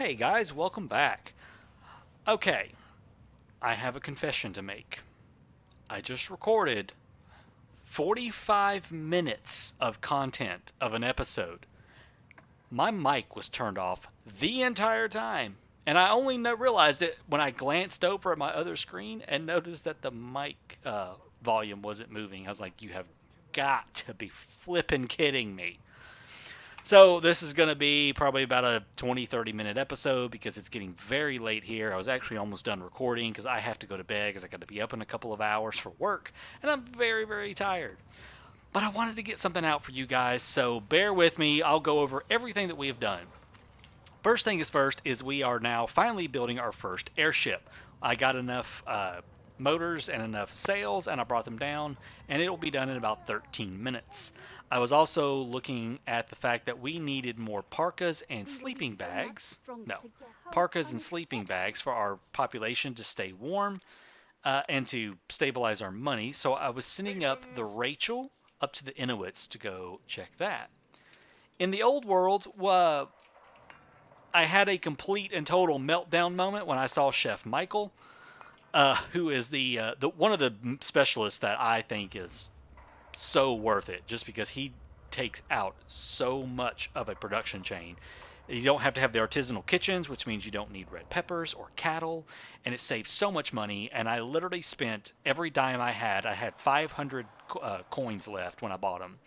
Hey guys, welcome back. Okay, I have a confession to make. I just recorded 45 minutes of content of an episode. My mic was turned off the entire time, and I only realized it when I glanced over at my other screen and noticed that the mic volume wasn't moving. I was like, you have got to be flipping kidding me. So this is going to be probably about a 20-30 minute episode because it's getting very late here. I was actually almost done recording because I have to go to bed because I got to be up in a couple of hours for work, and I'm very, very tired. But I wanted to get something out for you guys, so bear with me. I'll go over everything that we have done. First thing is first is we are now finally building our first airship. I got enough motors and enough sails, and I brought them down, and it will be done in about 13 minutes. I was also looking at the fact that we needed more parkas and sleeping bags. No, parkas and sleeping bags for our population to stay warm and to stabilize our money. So I was sending up the Rachel up to the Inuits to go check that. In the old world, I had a complete and total meltdown moment when I saw Chef Michael, who is the one of the specialists that I think is so worth it, just because he takes out so much of a production chain. You don't have to have the artisanal kitchens, which means you don't need red peppers or cattle, and it saves so much money. And I literally spent every dime I had. I had 500 coins left when I bought them.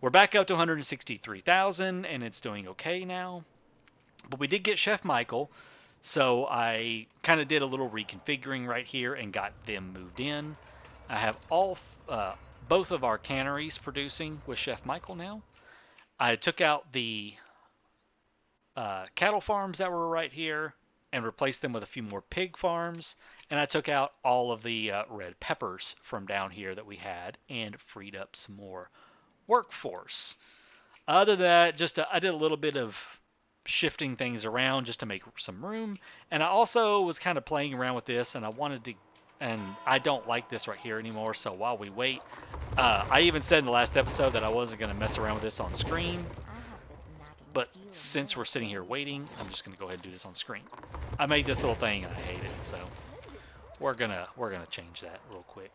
We're back up to 163,000, and it's doing okay now. But we did get Chef Michael, so I kind of did a little reconfiguring right here and got them moved in. I have both of our canneries producing with Chef Michael now. I took out the cattle farms that were right here and replaced them with a few more pig farms. And I took out all of the red peppers from down here that we had and freed up some more workforce. Other than that, I did a little bit of shifting things around just to make some room. And I also was kind of playing around with this, and I don't like this right here anymore. So while we wait, I even said in the last episode that I wasn't going to mess around with this on screen. But since we're sitting here waiting, I'm just going to go ahead and do this on screen. I made this little thing and I hate it, so we're gonna change that real quick.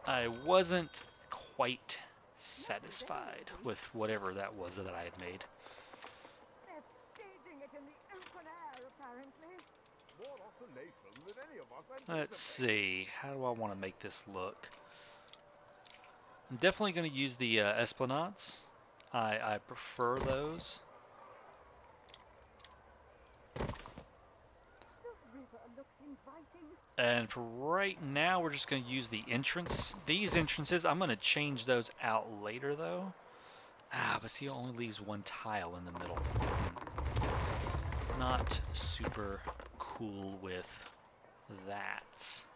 I wasn't quite satisfied with whatever that was that I had made. They're staging it in the open air, apparently. More oscillation than any of us. Let's see. How do I want to make this look? I'm definitely going to use the esplanades. I prefer those. And for right now, we're just going to use the entrance. These entrances, I'm going to change those out later, though. But see, it only leaves one tile in the middle. Not super cool with that.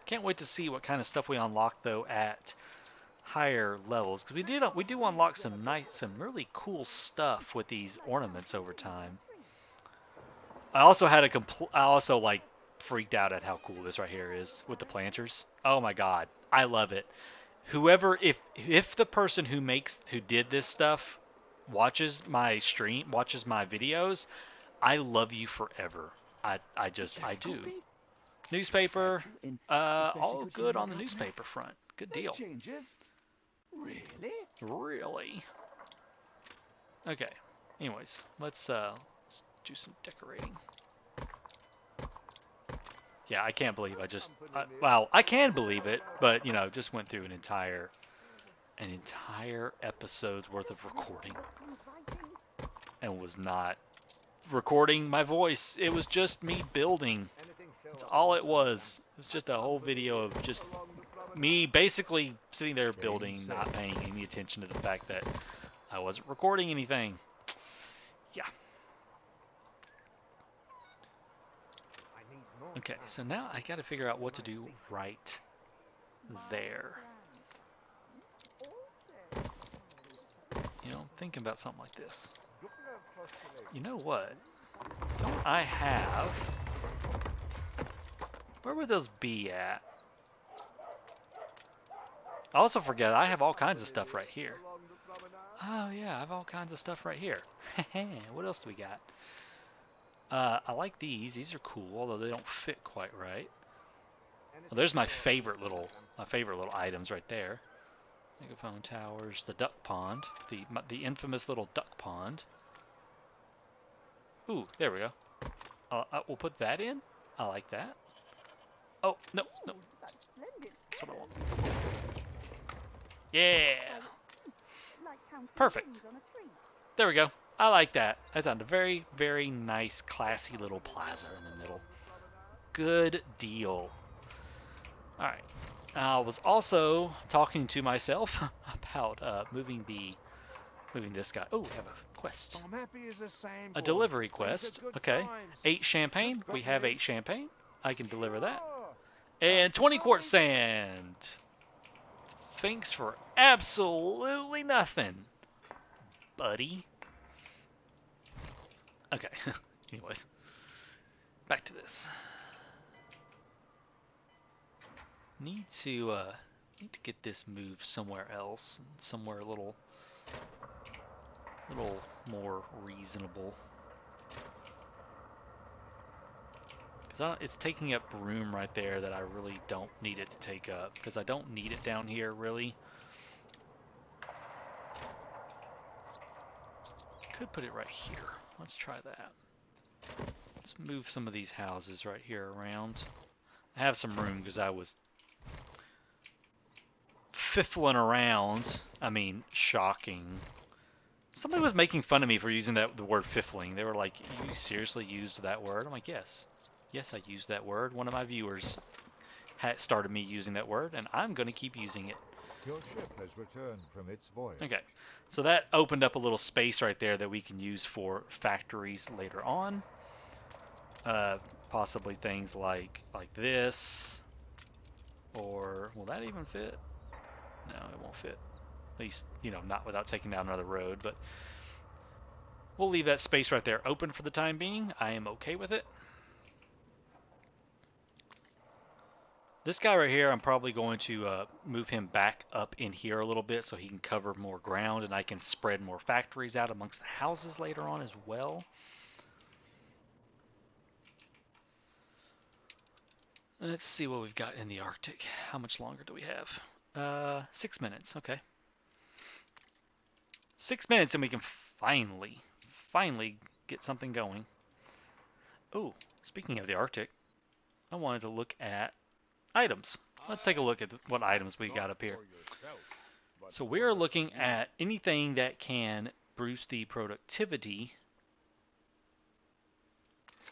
Can't wait to see what kind of stuff we unlock, though, at higher levels. Because we do unlock some really cool stuff with these ornaments over time. I also had freaked out at how cool this right here is with the planters. Oh my god, I love it. If the person who did this stuff watches my stream, watches my videos, I love you forever. I do. Newspaper, all good on the newspaper front. Good deal. Really? Okay. Anyways, let's do some decorating. Yeah, I can't believe I can believe it, but just went through an entire episode's worth of recording and was not recording my voice. It was just me building. That's all it was. It was just a whole video of just me basically sitting there building, not paying any attention to the fact that I wasn't recording anything. Yeah. Okay, so now I gotta figure out what to do right there. I'm thinking about something like this. You know what? Don't I have... Where would those be at? I also forget I have all kinds of stuff right here. Oh yeah, I have all kinds of stuff right here. What else do we got? I like these. These are cool, although they don't fit quite right. Well, there's my favorite little items right there. Megaphone towers, the duck pond, the infamous little duck pond. Ooh, there we go. We'll put that in. I like that. Oh no, no, Such splendid that's what I want. feathers. Yeah, Like counting perfect. rings on a tree. There we go. I like that. That's on a very, very nice, classy little plaza in the middle. Good deal. All right. I was also talking to myself about moving this guy. Oh, we have a quest. I'm happy as a sand. A delivery quest. Okay. 8 champagne. We have 8 champagne. I can deliver that. And 20 quartz sand. Thanks for absolutely nothing, buddy. Okay. Anyways, back to this. Need to get this moved somewhere else, somewhere a little more reasonable. Because it's taking up room right there that I really don't need it to take up. Because I don't need it down here, really. Could put it right here. Let's try that. Let's move some of these houses right here around. I have some room because I was fiffling around. I mean, shocking. Somebody was making fun of me for using the word fiffling. They were like, "You seriously used that word?" I'm like, "Yes. Yes, I used that word." One of my viewers had started me using that word, and I'm going to keep using it. Your ship has returned from its voyage. Okay, so that opened up a little space right there that we can use for factories later on. Possibly things like this, or will that even fit? No, it won't fit. At least, you know, not without taking down another road, but we'll leave that space right there open for the time being. I am okay with it. This guy right here, I'm probably going to move him back up in here a little bit so he can cover more ground and I can spread more factories out amongst the houses later on as well. Let's see what we've got in the Arctic. How much longer do we have? 6 minutes, okay. 6 minutes and we can finally get something going. Oh, speaking of the Arctic, I wanted to look at items. Let's take a look at what items we got up here. So we're looking at anything that can boost the productivity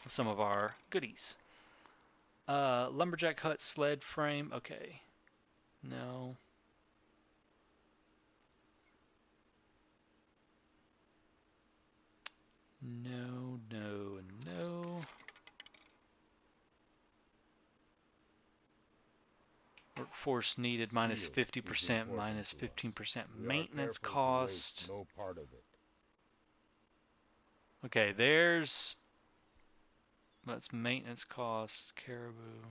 of some of our goodies. Lumberjack hut, sled frame, okay. No. No, no, no. Workforce needed minus 50%, minus 15% maintenance cost. No part of it. Okay, that's maintenance cost, caribou.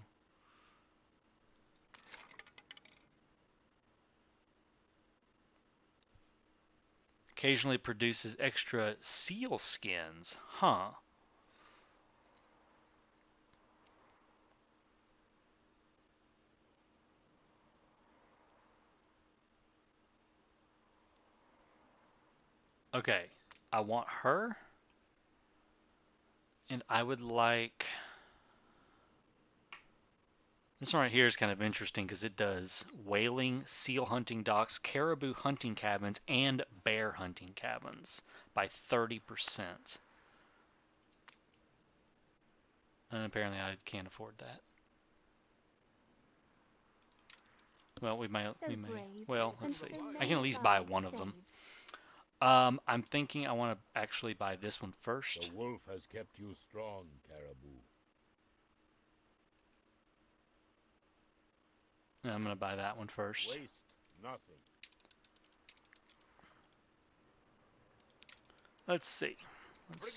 Occasionally produces extra seal skins, huh? Okay, I want her. And I would like... This one right here is kind of interesting because it does whaling, seal hunting docks, caribou hunting cabins, and bear hunting cabins by 30%. And apparently I can't afford that. Well, we may. Well, let's see. I can at least buy one of them. I'm thinking I want to actually buy this one first. The wolf has kept you strong, caribou. I'm going to buy that one first. Waste nothing. Let's see.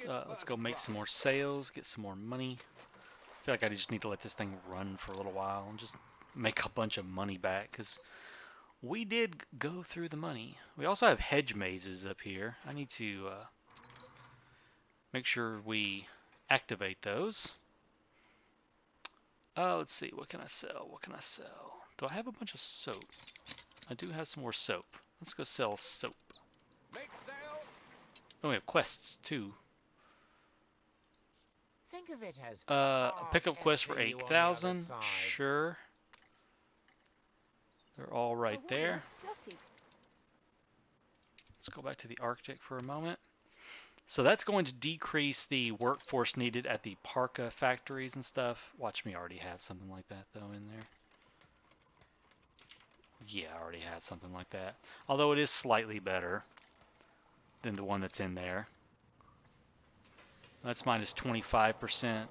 Let's go make some more sales, get some more money. I feel like I just need to let this thing run for a little while and just make a bunch of money back because we did go through the money. We also have hedge mazes up here. I need to make sure we activate those. Let's see. What can I sell? What can I sell? Do I have a bunch of soap? I do have some more soap. Let's go sell soap. Make sail. Oh, we have quests too. Think of it as Pick up quest for you on the other 8,000. side. Sure. They're all right there. Let's go back to the Arctic for a moment. So that's going to decrease the workforce needed at the parka factories and stuff. Watch me already have something like that though in there. Yeah, I already have something like that. Although it is slightly better than the one that's in there. That's minus 25%.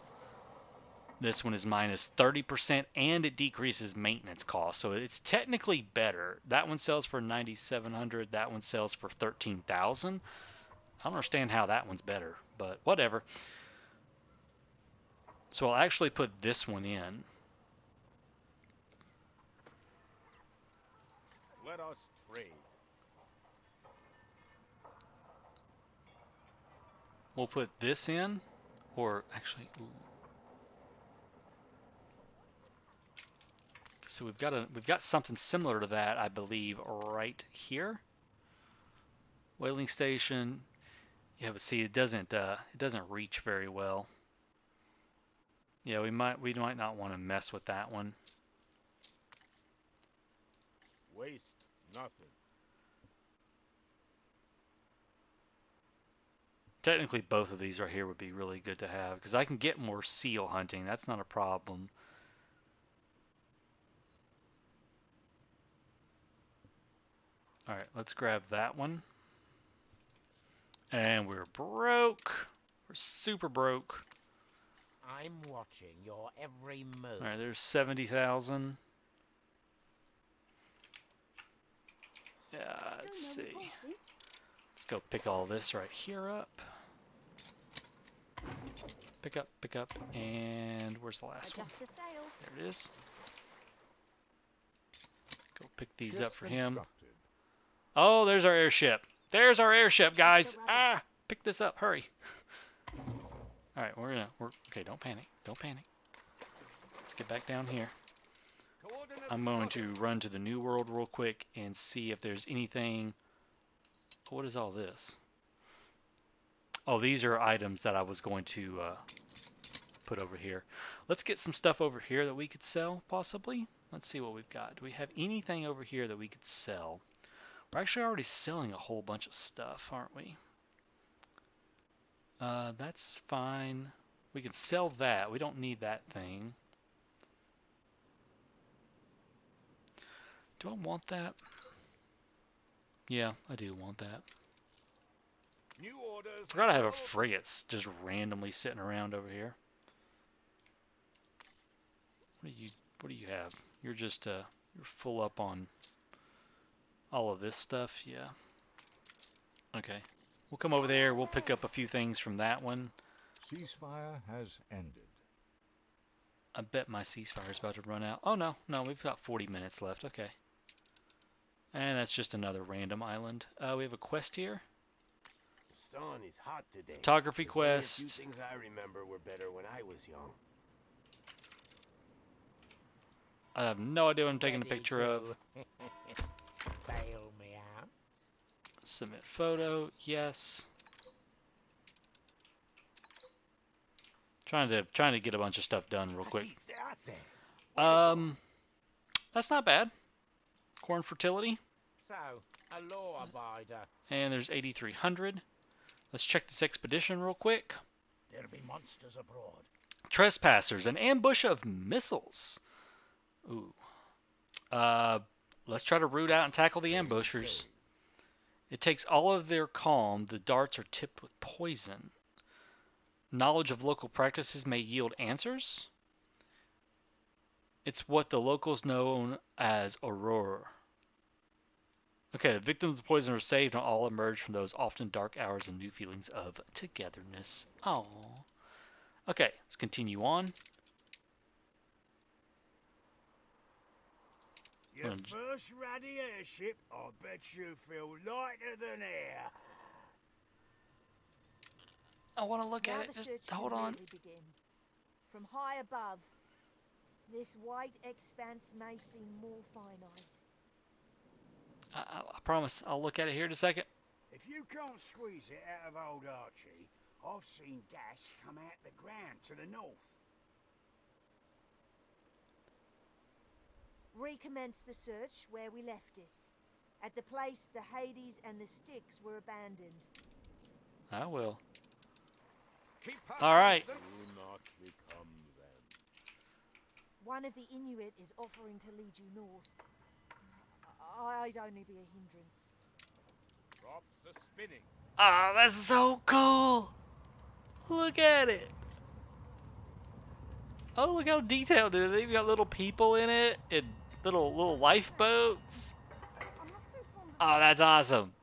This one is minus 30%, and it decreases maintenance costs. So it's technically better. That one sells for 9,700. That one sells for 13,000. I don't understand how that one's better, but whatever. So I'll actually put this one in. Let us trade. We'll put this in, or actually, ooh. So we've got something similar to that, I believe, right here. Whaling station. Yeah, but see, it doesn't reach very well. Yeah, we might not want to mess with that one. Waste nothing. Technically, both of these right here would be really good to have, because I can get more seal hunting. That's not a problem. Alright, let's grab that one. And we're broke. We're super broke. I'm watching your every move. Alright, there's 70,000. Yeah, let's see. Let's go pick all this right here up. Pick up, and where's the last one? There it is. Go pick these up for him. Oh, there's our airship. There's our airship, guys. Ah, pick this up. Hurry. All right, we're okay. Don't panic. Don't panic. Let's get back down here. I'm going to run to the New World real quick and see if there's anything. What is all this? Oh, these are items that I was going to put over here. Let's get some stuff over here that we could sell, possibly. Let's see what we've got. Do we have anything over here that we could sell? We're actually already selling a whole bunch of stuff, aren't we? That's fine. We can sell that. We don't need that thing. Do I want that? Yeah, I do want that. New orders. I forgot I have a frigates just randomly sitting around over here. What do you have? You're just you're full up on all of this stuff, yeah. Okay. We'll come over there, we'll pick up a few things from that one. Ceasefire has ended. I bet my ceasefire's about to run out. Oh no, we've got 40 minutes left, okay. And that's just another random island. We have a quest here. The sun is hot today. Photography There's only quest. A few things I remember were better when I was young. I have no idea what I'm taking a picture of. Bail me out. Submit photo, yes. Trying to get a bunch of stuff done real quick. That's not bad. Corn fertility. So, a law abider. And there's 8,300. Let's check this expedition real quick. There'll be monsters abroad. Trespassers, an ambush of missiles. Ooh. Let's try to root out and tackle the ambushers. It takes all of their calm. The darts are tipped with poison. Knowledge of local practices may yield answers. It's what the locals know as Aurora. Okay, the victims of the poison are saved and all emerge from those often dark hours and new feelings of togetherness. Aww. Okay, let's continue on. Your Hmm. first radiator ship, I bet you feel lighter than air. I want to look Now at it. the Just search hold can on. really begin. From high above, this white expanse may seem more finite. I promise. I'll look at it here in a second. If you can't squeeze it out of old Archie, I've seen gas come out the ground to the north. Recommence the search where we left it. At the place the Hades and the Styx were abandoned. I will. Keep up, All right. Do not become them. One of the Inuit is offering to lead you north. I'd only be a hindrance. Props are spinning. Oh, that's so cool. Look at it. Oh, look how detailed it is. They've got little people in it and little lifeboats. I'm not so fond of Oh, that's awesome.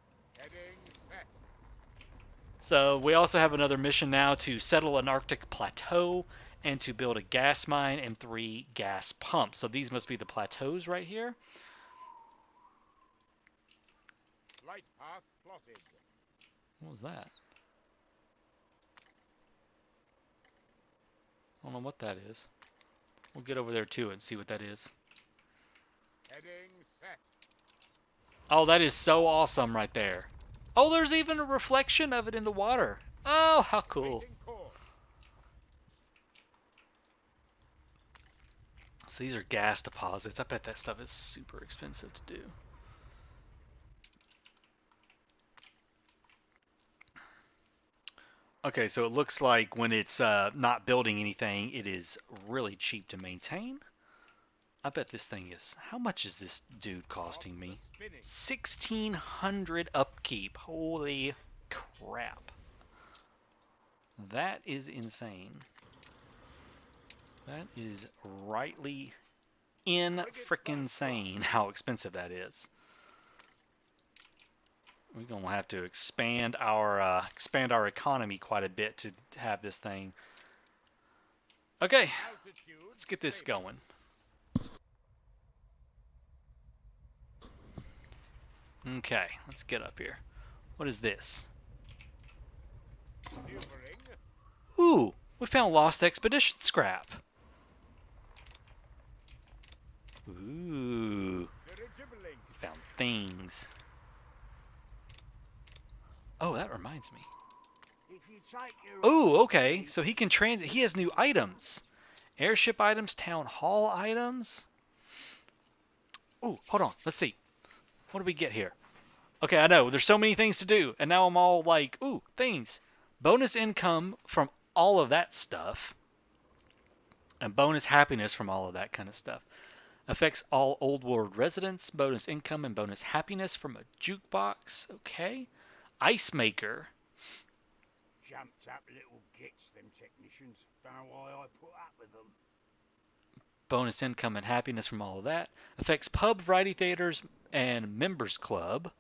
Heading set. So we also have another mission now to settle an Arctic plateau and to build a gas mine and 3 gas pumps. So these must be the plateaus right here. Flight path plotted. What was that? I don't know what that is. We'll get over there too and see what that is. Heading set. Oh, that is so awesome right there. Oh, there's even a reflection of it in the water. Oh, how cool. Changing course. So these are gas deposits. I bet that stuff is super expensive to do. Okay, so it looks like when it's not building anything, it is really cheap to maintain. I bet this thing is... How much is this dude costing me? 1,600 upkeep. Holy crap. That is insane. That is rightly in-frickin-sane how expensive that is. We're gonna have to expand our economy quite a bit to have this thing. Okay, let's get this going. Okay, let's get up here. What is this? Ooh, we found lost expedition scrap. Ooh, we found things. Oh, that reminds me. If you take your Oh, okay. So he can transit. He has new items. Airship items, town hall items. Oh, hold on. Let's see. What do we get here? Okay, I know. There's so many things to do. And now I'm all like, ooh, things. Bonus income from all of that stuff. And bonus happiness from all of that kind of stuff. Affects all Old World residents. Bonus income and bonus happiness from a jukebox. Okay. Ice maker. jumped up little gits, them technicians. Don't know why I put up with them. Bonus income and happiness from all of that. Affects pub, variety theaters, and members club.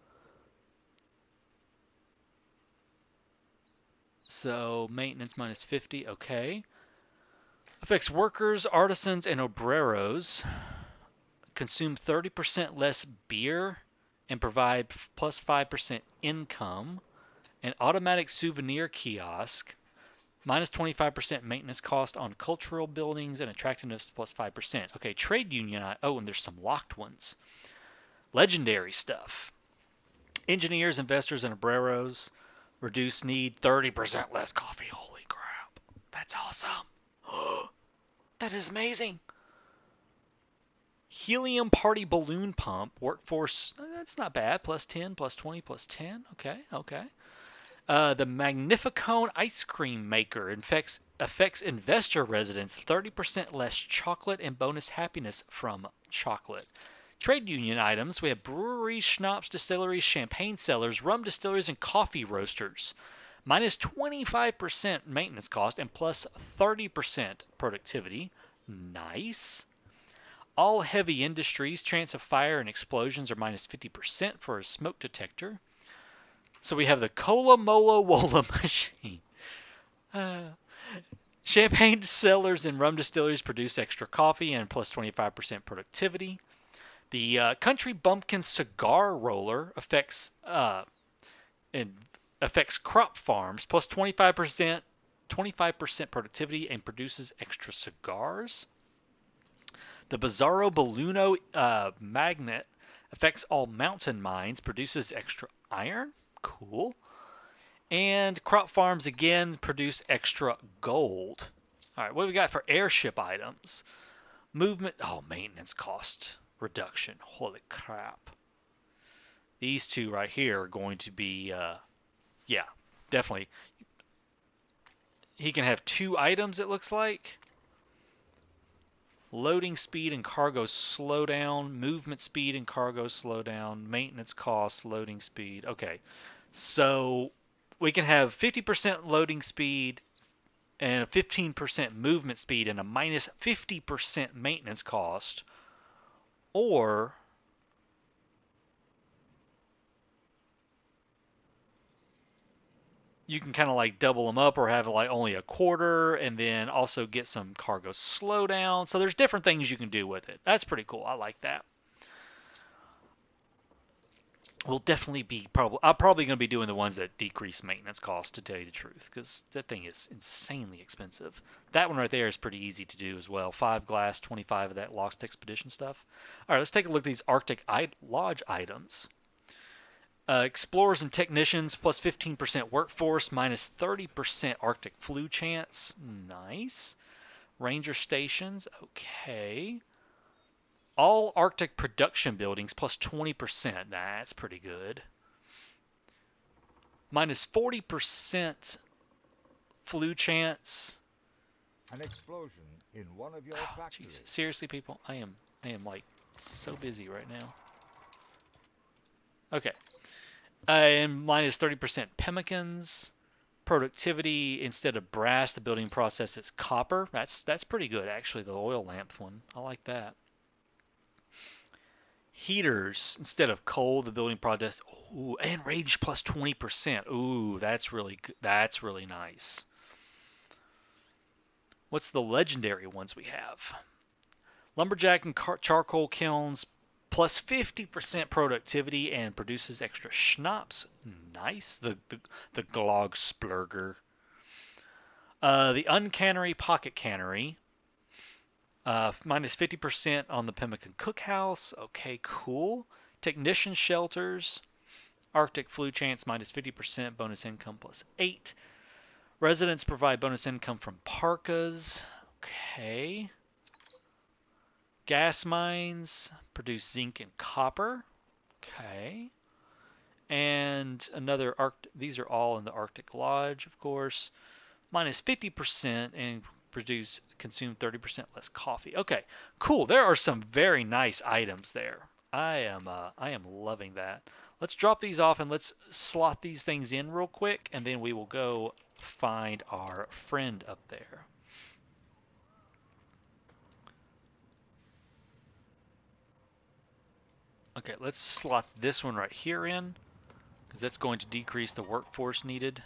So maintenance minus 50. Okay. Affects workers, artisans, and obreros. Consume 30% less beer and provide plus 5% income. An automatic souvenir kiosk. Minus 25% maintenance cost on cultural buildings and attractiveness plus 5%. Okay, trade union. Oh, and there's some locked ones. Legendary stuff. Engineers, investors, and obreros. Reduce need 30% less coffee. Holy crap. That's awesome. That is amazing. Helium party balloon pump. Workforce. That's not bad. Plus 10, plus 20, plus 10. Okay, okay. The Magnificone ice cream maker affects investor residents 30% less chocolate and bonus happiness from chocolate. Trade union items, we have breweries, schnapps, distilleries, champagne cellars, rum distilleries, and coffee roasters. Minus 25% maintenance cost and plus 30% productivity. Nice. All heavy industries, chance of fire and explosions are minus 50% for a smoke detector. So we have the Cola Mola Wola machine. Champagne cellars and rum distilleries produce extra coffee and plus 25% productivity. The country bumpkin cigar roller affects crop farms plus 25% productivity and produces extra cigars. The Bizarro Balluno magnet affects all mountain mines, produces extra iron. Cool. And crop farms again produce extra gold. All right, what do we got for airship items? Movement. Oh, maintenance cost reduction. Holy crap. These two right here are going to be, yeah, definitely. He can have 2 items, it looks like. Loading speed and cargo slowdown, movement speed and cargo slowdown, maintenance cost, loading speed. Okay, so we can have 50% loading speed and a 15% movement speed and a minus 50% maintenance cost, or you can kind of like double them up or have like only a quarter and then also get some cargo slowdown. So there's different things you can do with it. That's pretty cool. I like that. We'll definitely be I'm probably going to be doing the ones that decrease maintenance costs, to tell you the truth, because that thing is insanely expensive. That one right there is pretty easy to do as well. 5 glass, 25 of that Lost Expedition stuff. All right, let's take a look at these Arctic Lodge items. Explorers and technicians plus 15% workforce, minus 30% Arctic flu chance. Nice. Ranger stations. Okay. All Arctic production buildings plus 20%. That's pretty good. Minus 40% flu chance. An explosion in one of your factories. Jeez. Seriously, people, I am like so busy right now. Okay. And minus 30% pemmican. Productivity, instead of brass, the building process is copper. That's pretty good, actually, the oil lamp one. I like that. Heaters, instead of coal, the building process. Ooh, and rage plus 20%. Ooh, that's really good. That's really nice. What's the legendary ones we have? Lumberjack and charcoal kilns plus 50% productivity and produces extra schnapps. Nice. The Glogsplurger. The Uncannery Pocket Cannery. Minus 50% on the Pemmican Cookhouse. Okay, cool. Technician shelters. Arctic flu chance minus 50%. Bonus income plus 8. Residents provide bonus income from parkas. Okay. Gas mines produce zinc and copper. Okay. And another these are all in the Arctic Lodge, of course. Minus 50% and consume 30% less coffee. Okay, cool. There are some very nice items there. I am loving that. Let's drop these off and let's slot these things in real quick, and then we will go find our friend up there. Okay, let's slot this one right here in, because that's going to decrease the workforce needed.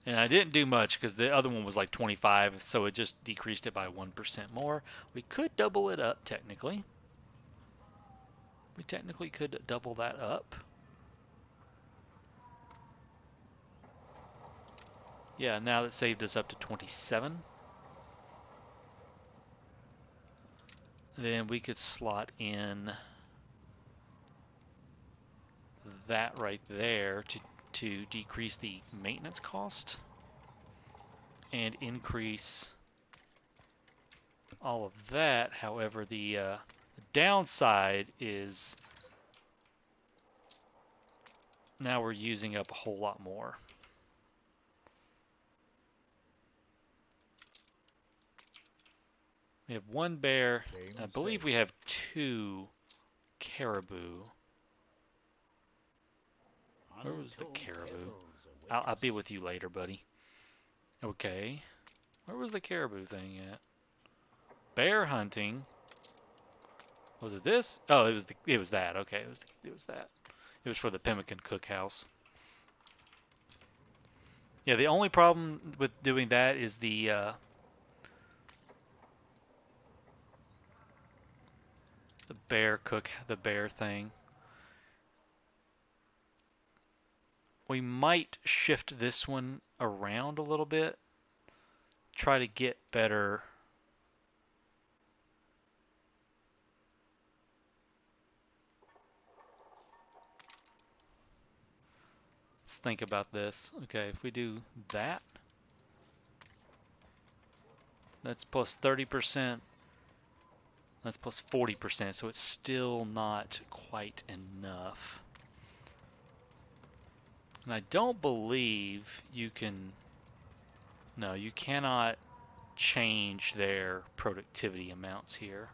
And I didn't do much because the other one was like 25, so it just decreased it by 1% more. We could double it up, technically. We technically could double that up. Yeah, now that saved us up to 27. Then we could slot in that right there to decrease the maintenance cost and increase all of that. However, the downside is now we're using up a whole lot more. We have 1 bear. I believe we have 2 caribou. Where was the caribou? I'll be with you later, buddy. Okay. Where was the caribou thing at? Bear hunting. Was it this? Oh, it was that. Okay, it was that. It was for the Pemmican Cookhouse. Yeah, the only problem with doing that is the the bear thing. We might shift this one around a little bit. Try to get better. Let's think about this. Okay, if we do that, that's plus 30%. That's plus 40%, so it's still not quite enough. And I don't believe you can... No, you cannot change their productivity amounts here.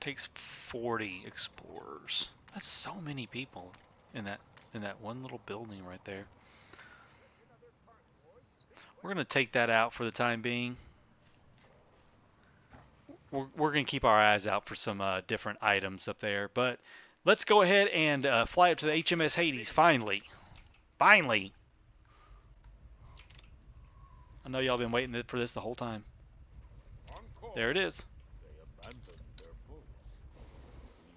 Takes 40 explorers. That's so many people in that one little building right there. We're gonna take that out for the time being. We're gonna keep our eyes out for some different items up there, but let's go ahead and fly up to the HMS Hades finally. Finally. I know y'all been waiting for this the whole time. There it is. They abandoned their boats.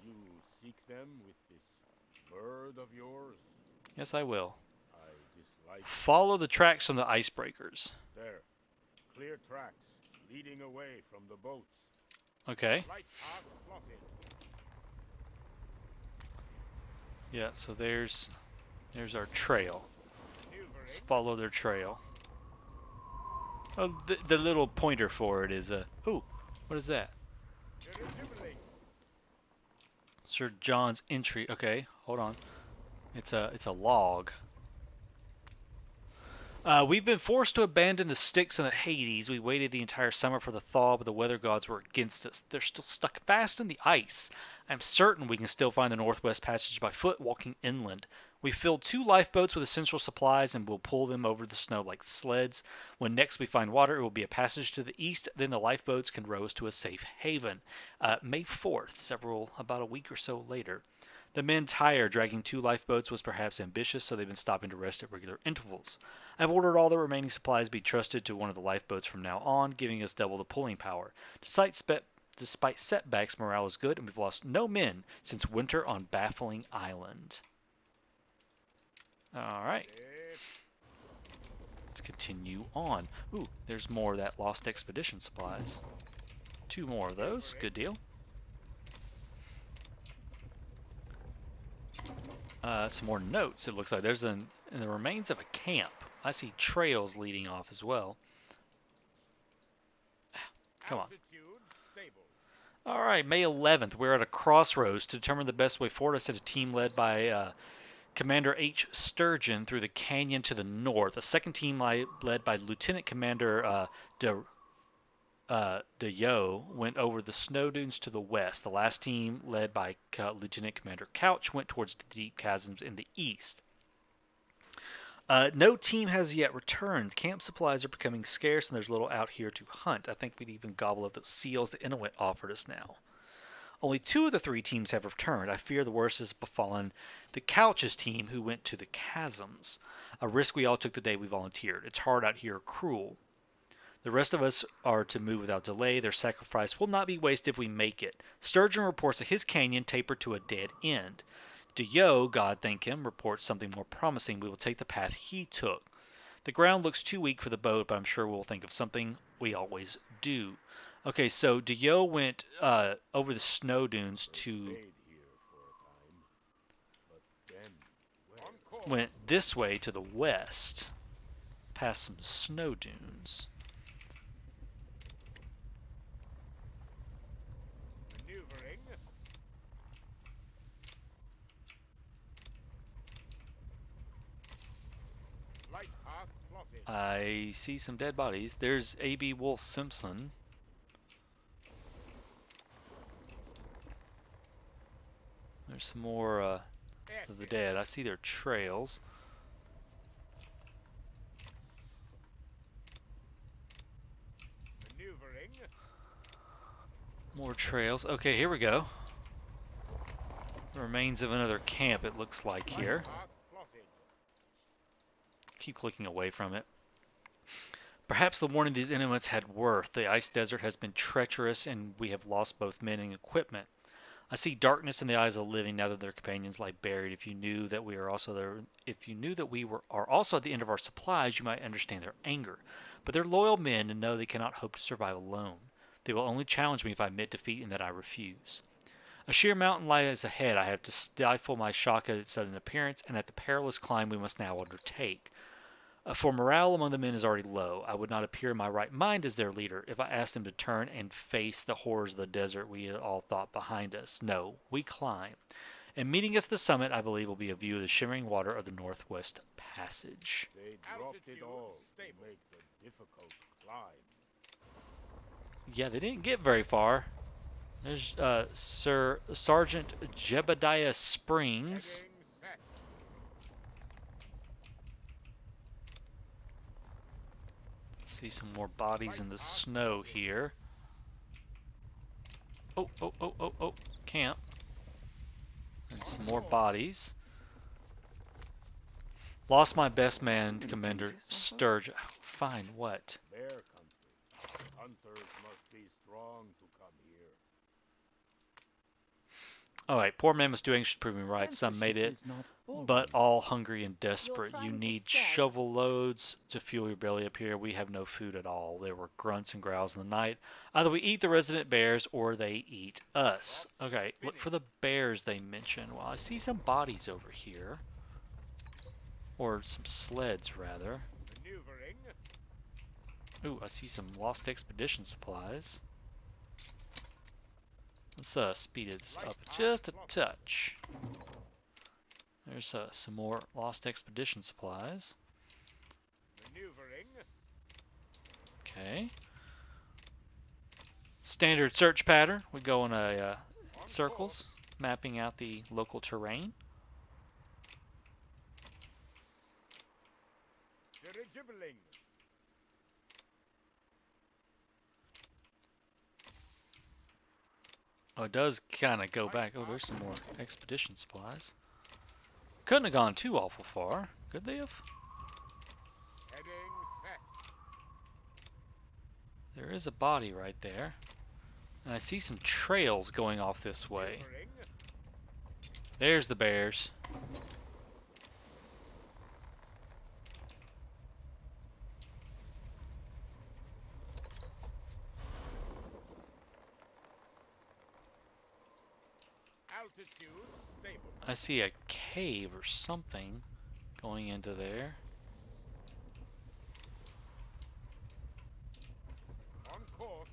Will you seek them with this bird of yours? Yes, I will. I dislike Follow the tracks from the icebreakers. there. Clear tracks leading away from the boats. Okay. Light path plotted. Yeah, so there's our trail. Let's follow their trail. Oh, the little pointer for it is a... Ooh, what is that? Sir John's entry. Okay, hold on. It's a log. We've been forced to abandon the Styx and the Hades. We waited the entire summer for the thaw, but the weather gods were against us. They're still stuck fast in the ice. I'm certain we can still find the Northwest Passage by foot walking inland. We filled 2 lifeboats with essential supplies and will pull them over the snow like sleds. When next we find water, it will be a passage to the east. Then the lifeboats can row us to a safe haven. May 4th, about a week or so later. The men tired. Dragging 2 lifeboats was perhaps ambitious, so they've been stopping to rest at regular intervals. I've ordered all the remaining supplies be trusted to one of the lifeboats from now on, giving us double the pulling power. Despite setbacks, morale is good, and we've lost no men since winter on Baffling Island. Alright. Let's continue on. Ooh, there's more of that Lost Expedition supplies. 2 more of those. Good deal. Some more notes, it looks like. There's in the remains of a camp. I see trails leading off as well. Come on. Alright, May 11th. We're at a crossroads to determine the best way forward. I sent a team led by Commander H. Sturgeon through the canyon to the north. A second team led by Lieutenant Commander De Yo went over the snow dunes to the west. The last team, led by Lieutenant Commander Couch, went towards the deep chasms in the east. No team has yet returned. Camp supplies are becoming scarce, and there's little out here to hunt. I think we'd even gobble up those seals the Inuit offered us now. Only 2 of the 3 teams have returned. I fear the worst has befallen the Couch's team, who went to the chasms. A risk we all took the day we volunteered. It's hard out here, cruel. The rest of us are to move without delay. Their sacrifice will not be wasted if we make it. Sturgeon reports that his canyon tapered to a dead end. Yo, God thank him, reports something more promising. We will take the path he took. The ground looks too weak for the boat, but I'm sure we'll think of something. We always do. Okay, so Yo went over the snow dunes to... went this way to the west, past some snow dunes. I see some dead bodies. There's A.B. Wolf Simpson. There's some more of the dead. I see their trails. Maneuvering. More trails. Okay, here we go. The remains of another camp, it looks like here. Path plotted. Keep clicking away from it. Perhaps the warning these Inuits had worth. The ice desert has been treacherous, and we have lost both men and equipment. I see darkness in the eyes of the living now that their companions lie buried. If you knew that we are also there, if you knew that we are also at the end of our supplies, you might understand their anger. But they're loyal men and know they cannot hope to survive alone. They will only challenge me if I admit defeat and that I refuse. A sheer mountain lies ahead. I have to stifle my shock at its sudden appearance, and at the perilous climb we must now undertake. For morale among the men is already low. I would not appear in my right mind as their leader if I asked them to turn and face the horrors of the desert we had all thought behind us. No, we climb. And meeting us at the summit, I believe, will be a view of the shimmering water of the Northwest Passage. They dropped it all to make the difficult climb. Yeah, they didn't get very far. There's Sir Sergeant Jebediah Springs. Heading set. See some more bodies in the snow here. Oh, oh, oh, oh, oh, camp. And some more bodies. Lost my best man, Commander Sturge. Fine, what? Bear country. Hunters must be strong to come here. Alright, poor man was too anxious to prove me right. Some made it, but all hungry and desperate. You trying to need say- shovel loads to fuel your belly up here. We have no food at all. There were grunts and growls in the night. Either we eat the resident bears or they eat us. Okay, look for the bears they mention. Well, I see some bodies over here. Or some sleds, rather. Maneuvering. Ooh, I see some lost expedition supplies. Let's speed this up just a touch. There's some more lost expedition supplies. Maneuvering. Okay. Standard search pattern. We go in a circles, mapping out the local terrain. Dirigibbling. Oh, it does kind of go back. Oh, there's some more expedition supplies. Couldn't have gone too awful far. Could they have? Heading set. There is a body right there. And I see some trails going off this way. Maneuvering. There's the bears. Altitude stable. I see a cave or something going into there. On course.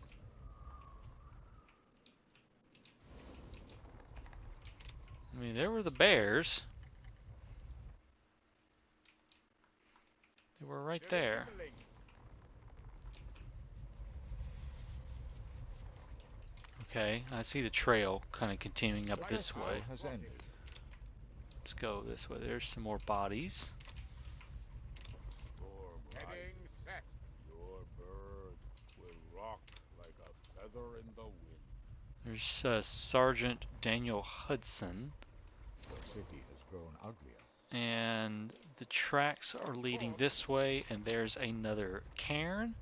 I mean, there were the bears. They were right there. Dirigibbling. Okay, I see the trail kind of continuing up this way. Has ended. Let's go this way. There's some more bodies. Storm Heading rising. set. Your bird will rock like a feather in the wind. There's Sergeant Daniel Hudson. The city has grown uglier. And the tracks are leading this way, and there's another cairn.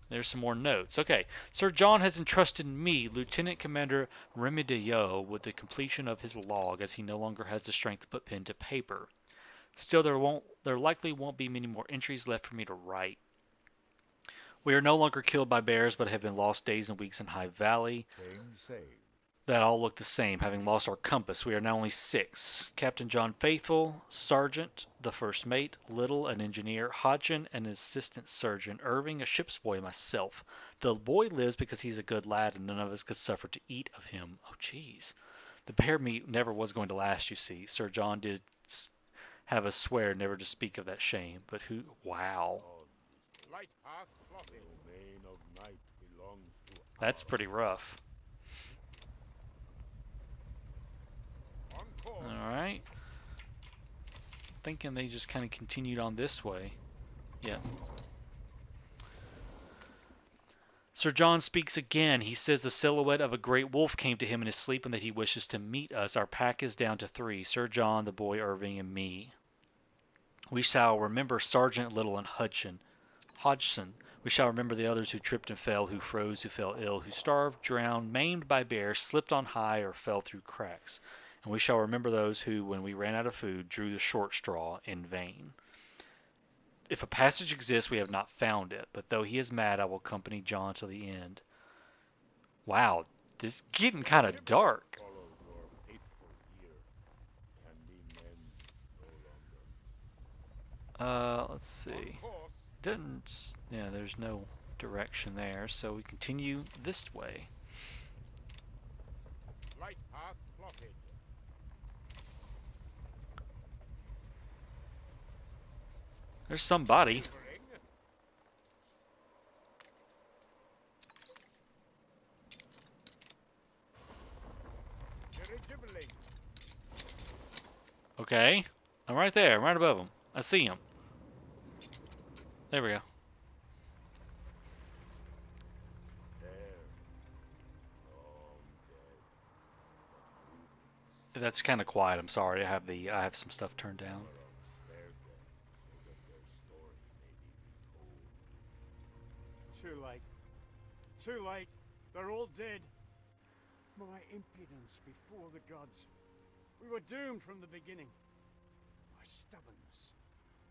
There's some more notes. Okay, Sir John has entrusted me, Lieutenant Commander Remediot, with the completion of his log, as he no longer has the strength to put pen to paper. Still, there likely won't be many more entries left for me to write. We are no longer killed by bears, but have been lost days and weeks in High Valley. Game saved. That all look the same, having lost our compass. We are now only 6. Captain John Faithful, Sergeant, the first mate, Little, an engineer, Hodgson, an assistant surgeon, Irving, a ship's boy, myself. The boy lives because he's a good lad, and none of us could suffer to eat of him. Oh, jeez. The bear meat never was going to last, you see. Sir John did have us swear never to speak of that shame. But who... Wow. Light path The plotted. domain of night belongs to That's our pretty rough. Alright. Thinking they just kind of continued on this way. Yeah. Sir John speaks again. He says the silhouette of a great wolf came to him in his sleep and that he wishes to meet us. Our pack is down to 3. Sir John, the boy Irving, and me. We shall remember Sergeant Little and Hodgson. We shall remember the others who tripped and fell, who froze, who fell ill, who starved, drowned, maimed by bears, slipped on high, or fell through cracks. And we shall remember those who, when we ran out of food, drew the short straw in vain. If a passage exists, we have not found it, but though he is mad, I will accompany John to the end. Wow, this is getting kind of dark. Follow your faithful here. Can be men no longer. Let's see. On course. Yeah, there's no direction there, so we continue this way. Light path plotted. There's somebody. Dirigibbling. Okay, I'm right there, I'm right above him. I see him. There we go. There. Long dead. That's kind of quiet. I'm sorry. I have some stuff turned down. Spared them so that their story may be retold. Too late. Too late. They're all dead. My impudence before the gods. We were doomed from the beginning. My stubbornness.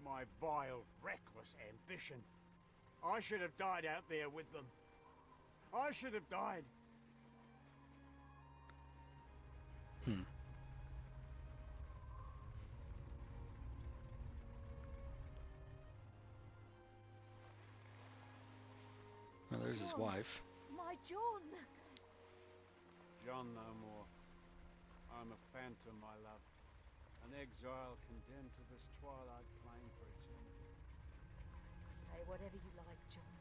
My vile, reckless ambition. I should have died out there with them. I should have died. Well, there's his wife. My John! John no more. I'm a phantom, my love. An exile condemned to this twilight plain for eternity. Say whatever you like, John.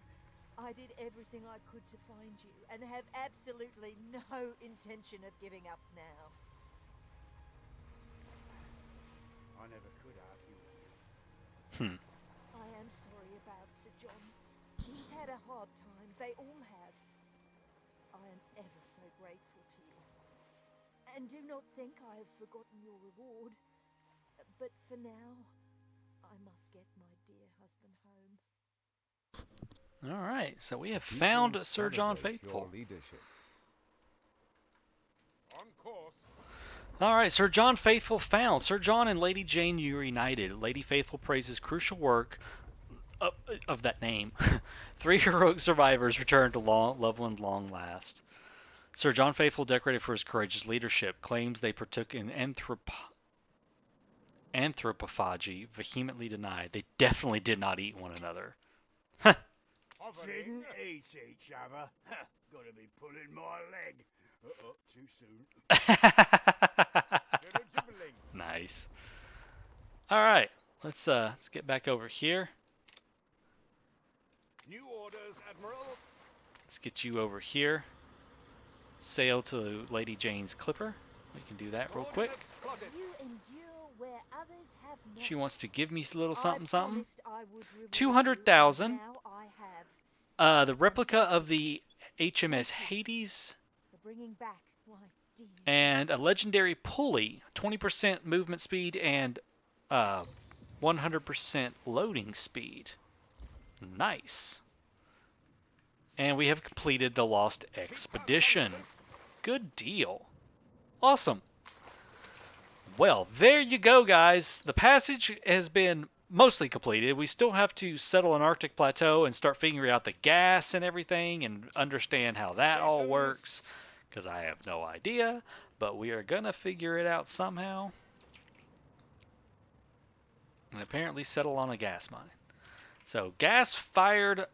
I did everything I could to find you, and have absolutely no intention of giving up now. I never could argue with you. I am sorry about Sir John. He's had a hard time. They all have. I am ever so grateful to you. And do not think I have forgotten your reward. But for now, I must get my dear husband home. All right, so we have found Sir John Faithful. On course. All right, Sir John Faithful found. Sir John and Lady Jane reunited. Lady Faithful praises crucial work of that name. 3 heroic survivors returned to Loveland long last. Sir John Faithful, decorated for his courageous leadership, claims they partook in anthropophagy, vehemently denied. They definitely did not eat one another. Didn't eat each other. Gotta be pulling my leg. Too soon. Dirigibbling. Nice. All right, let's get back over here. New orders, Admiral. Let's get you over here. Sail to Lady Jane's clipper. We can do that real quick. You endure where others have not. She wants to give me a little something, I something. promised I would reward you, 200,000. and now I have. The replica of the HMS Hades, For bringing back my deed. and a legendary pulley, 20% movement speed and 100% loading speed. Nice. And we have completed the Lost Expedition. Good deal. Awesome. Well, there you go, guys. The passage has been mostly completed. We still have to settle an Arctic plateau and start figuring out the gas and everything and understand how that all works, because I have no idea, but we are going to figure it out somehow. And apparently settle on a gas mine. So gas-fired,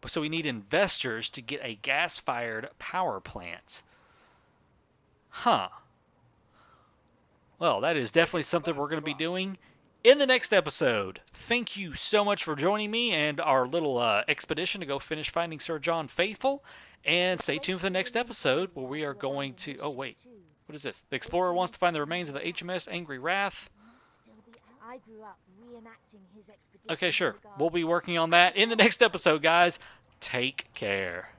so we need investors to get a gas-fired power plant. Huh. Well, that is definitely something we're going to be doing in the next episode. Thank you so much for joining me and our little expedition to go finish finding Sir John Faithful. And stay tuned for the next episode where we are going to... Oh, wait. What is this? The explorer wants to find the remains of the HMS Angry Wrath. Must still be. I grew up reenacting his expedition. Okay, in sure. the We'll be working on that in the next episode, guys. Take care.